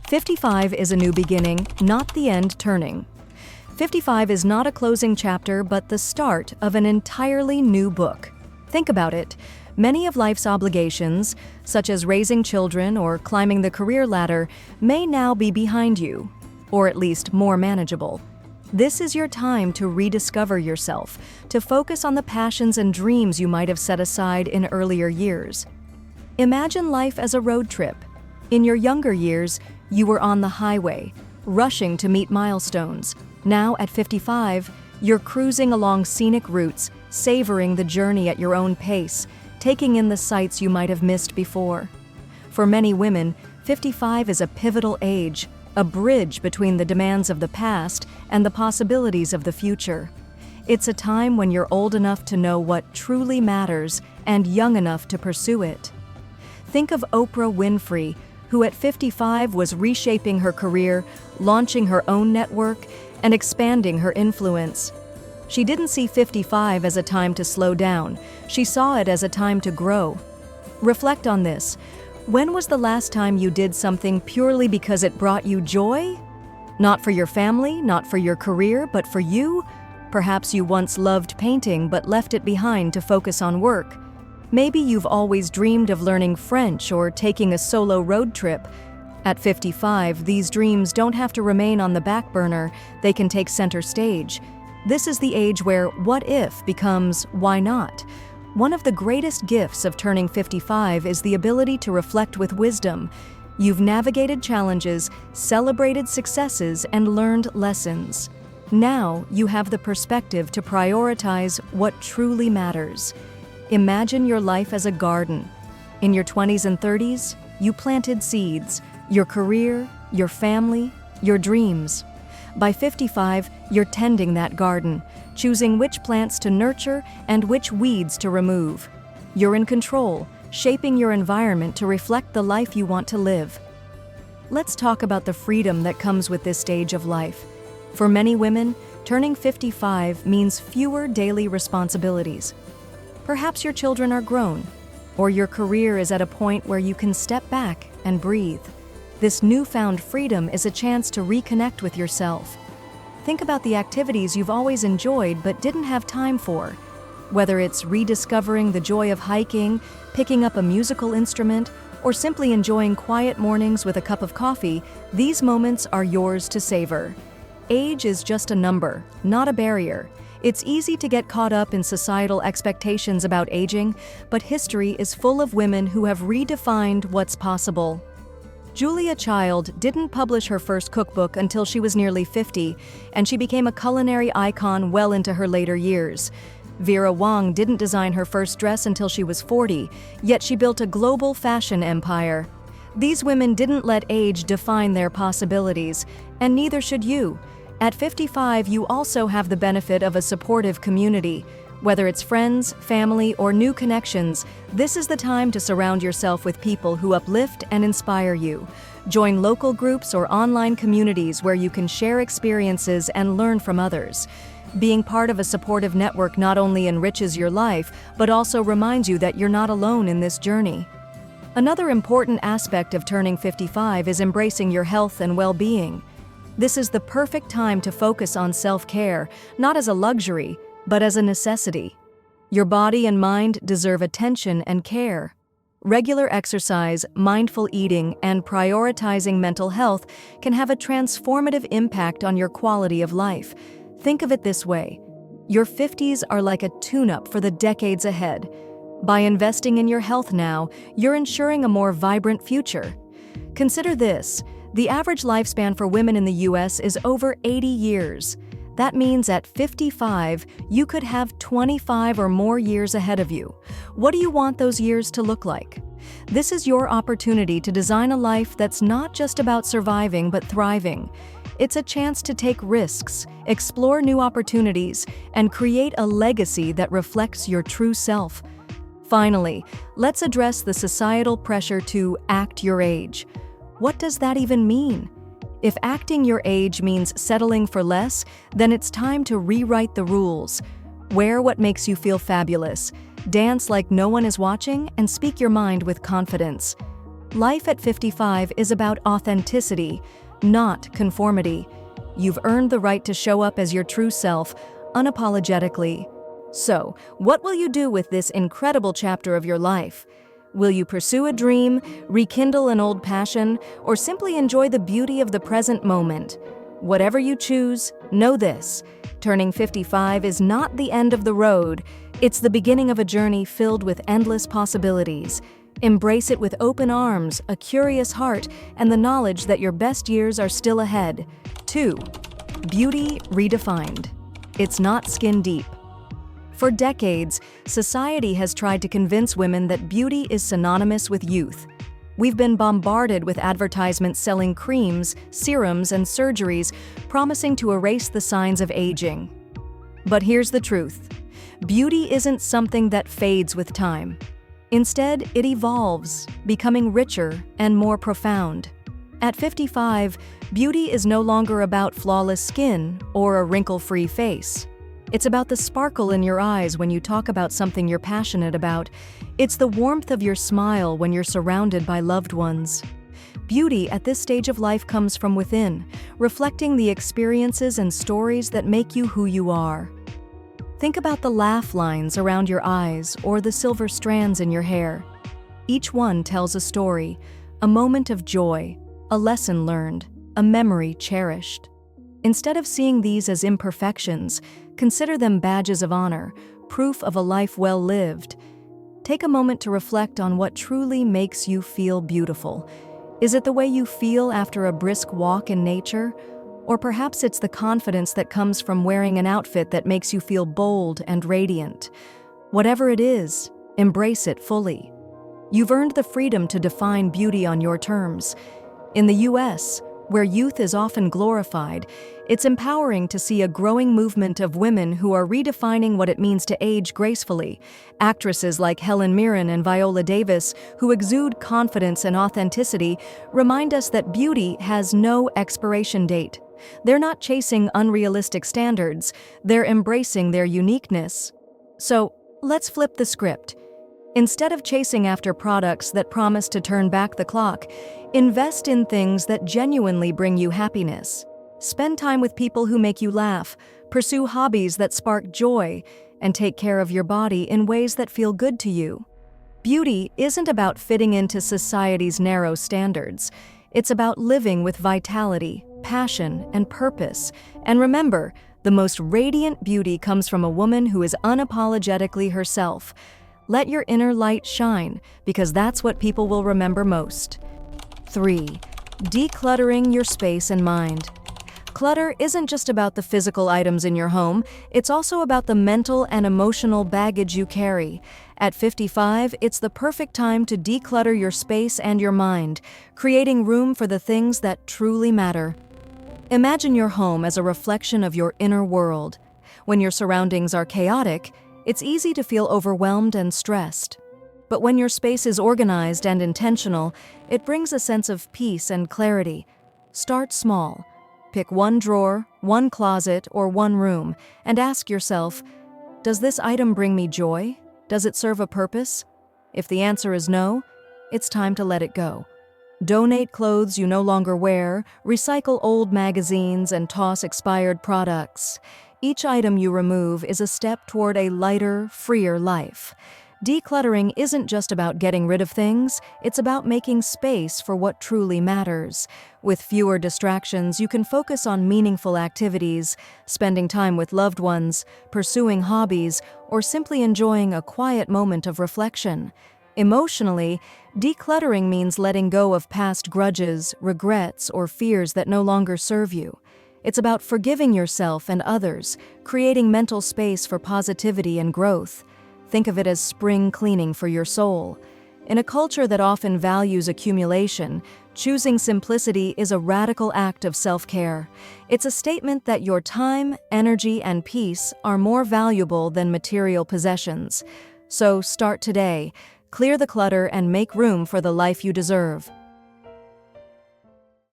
55 is a new beginning, not the end turning. 55 is not a closing chapter, but the start of an entirely new book. Think about it. Many of life's obligations, such as raising children or climbing the career ladder, may now be behind you, or at least more manageable. This is your time to rediscover yourself, to focus on the passions and dreams you might have set aside in earlier years. Imagine life as a road trip. In your younger years, you were on the highway, rushing to meet milestones. Now, at 55, you're cruising along scenic routes, savoring the journey at your own pace, taking in the sights you might have missed before. For many women, 55 is a pivotal age, a bridge between the demands of the past and the possibilities of the future. It's a time when you're old enough to know what truly matters and young enough to pursue it. Think of Oprah Winfrey, who at 55 was reshaping her career, launching her own network, and expanding her influence. She didn't see 55 as a time to slow down. She saw it as a time to grow. Reflect on this. When was the last time you did something purely because it brought you joy? Not for your family, not for your career, but for you? Perhaps you once loved painting but left it behind to focus on work. Maybe you've always dreamed of learning French or taking a solo road trip. At 55, these dreams don't have to remain on the back burner, they can take center stage. This is the age where what if becomes why not. One of the greatest gifts of turning 55 is the ability to reflect with wisdom. You've navigated challenges, celebrated successes, and learned lessons. Now you have the perspective to prioritize what truly matters. Imagine your life as a garden. In your 20s and 30s, you planted seeds, your career, your family, your dreams. By 55, you're tending that garden, choosing which plants to nurture and which weeds to remove. You're in control, shaping your environment to reflect the life you want to live. Let's talk about the freedom that comes with this stage of life. For many women, turning 55 means fewer daily responsibilities. Perhaps your children are grown, or your career is at a point where you can step back and breathe. This newfound freedom is a chance to reconnect with yourself. Think about the activities you've always enjoyed but didn't have time for. Whether it's rediscovering the joy of hiking, picking up a musical instrument, or simply enjoying quiet mornings with a cup of coffee, these moments are yours to savor. Age is just a number, not a barrier. It's easy to get caught up in societal expectations about aging, but history is full of women who have redefined what's possible. Julia Child didn't publish her first cookbook until she was nearly 50, and she became a culinary icon well into her later years. Vera Wang didn't design her first dress until she was 40, yet she built a global fashion empire. These women didn't let age define their possibilities, and neither should you. At 55, you also have the benefit of a supportive community. Whether it's friends, family, or new connections, this is the time to surround yourself with people who uplift and inspire you. Join local groups or online communities where you can share experiences and learn from others. Being part of a supportive network not only enriches your life, but also reminds you that you're not alone in this journey. Another important aspect of turning 55 is embracing your health and well-being. This is the perfect time to focus on self-care, not as a luxury, but as a necessity. Your body and mind deserve attention and care. Regular exercise, mindful eating, and prioritizing mental health can have a transformative impact on your quality of life. Think of it this way. Your 50s are like a tune-up for the decades ahead. By investing in your health now, you're ensuring a more vibrant future. Consider this. The average lifespan for women in the U.S. is over 80 years. That means at 55, you could have 25 or more years ahead of you. What do you want those years to look like? This is your opportunity to design a life that's not just about surviving but thriving. It's a chance to take risks, explore new opportunities, and create a legacy that reflects your true self. Finally, let's address the societal pressure to act your age. What does that even mean? If acting your age means settling for less, then it's time to rewrite the rules. Wear what makes you feel fabulous, dance like no one is watching, and speak your mind with confidence. Life at 55 is about authenticity, not conformity. You've earned the right to show up as your true self, unapologetically. So, what will you do with this incredible chapter of your life? Will you pursue a dream, rekindle an old passion, or simply enjoy the beauty of the present moment? Whatever you choose, know this: turning 55 is not the end of the road. It's the beginning of a journey filled with endless possibilities. Embrace it with open arms, a curious heart, and the knowledge that your best years are still ahead. 2. Beauty redefined. It's not skin deep. For decades, society has tried to convince women that beauty is synonymous with youth. We've been bombarded with advertisements selling creams, serums, and surgeries promising to erase the signs of aging. But here's the truth: beauty isn't something that fades with time. Instead, it evolves, becoming richer and more profound. At 55, beauty is no longer about flawless skin or a wrinkle-free face. It's about the sparkle in your eyes when you talk about something you're passionate about. It's the warmth of your smile when you're surrounded by loved ones. Beauty at this stage of life comes from within, reflecting the experiences and stories that make you who you are. Think about the laugh lines around your eyes or the silver strands in your hair. Each one tells a story, a moment of joy, a lesson learned, a memory cherished. Instead of seeing these as imperfections, consider them badges of honor, proof of a life well lived. Take a moment to reflect on what truly makes you feel beautiful. Is it the way you feel after a brisk walk in nature? Or perhaps it's the confidence that comes from wearing an outfit that makes you feel bold and radiant. Whatever it is, embrace it fully. You've earned the freedom to define beauty on your terms. In the US, where youth is often glorified, it's empowering to see a growing movement of women who are redefining what it means to age gracefully. Actresses like Helen Mirren and Viola Davis, who exude confidence and authenticity, remind us that beauty has no expiration date. They're not chasing unrealistic standards, they're embracing their uniqueness. So, let's flip the script. Instead of chasing after products that promise to turn back the clock, invest in things that genuinely bring you happiness. Spend time with people who make you laugh, pursue hobbies that spark joy, and take care of your body in ways that feel good to you. Beauty isn't about fitting into society's narrow standards. It's about living with vitality, passion, and purpose. And remember, the most radiant beauty comes from a woman who is unapologetically herself. Let your inner light shine, because that's what people will remember most. 3. Decluttering your space and mind. Clutter isn't just about the physical items in your home, it's also about the mental and emotional baggage you carry. At 55, it's the perfect time to declutter your space and your mind, creating room for the things that truly matter. Imagine your home as a reflection of your inner world. When your surroundings are chaotic, it's easy to feel overwhelmed and stressed. But when your space is organized and intentional, it brings a sense of peace and clarity. Start small. Pick one drawer, one closet, or one room, and ask yourself, does this item bring me joy? Does it serve a purpose? If the answer is no, it's time to let it go. Donate clothes you no longer wear, recycle old magazines, and toss expired products. Each item you remove is a step toward a lighter, freer life. Decluttering isn't just about getting rid of things, it's about making space for what truly matters. With fewer distractions, you can focus on meaningful activities, spending time with loved ones, pursuing hobbies, or simply enjoying a quiet moment of reflection. Emotionally, decluttering means letting go of past grudges, regrets, or fears that no longer serve you. It's about forgiving yourself and others, creating mental space for positivity and growth. Think of it as spring cleaning for your soul. In a culture that often values accumulation, choosing simplicity is a radical act of self-care. It's a statement that your time, energy, and peace are more valuable than material possessions. So start today, clear the clutter, and make room for the life you deserve.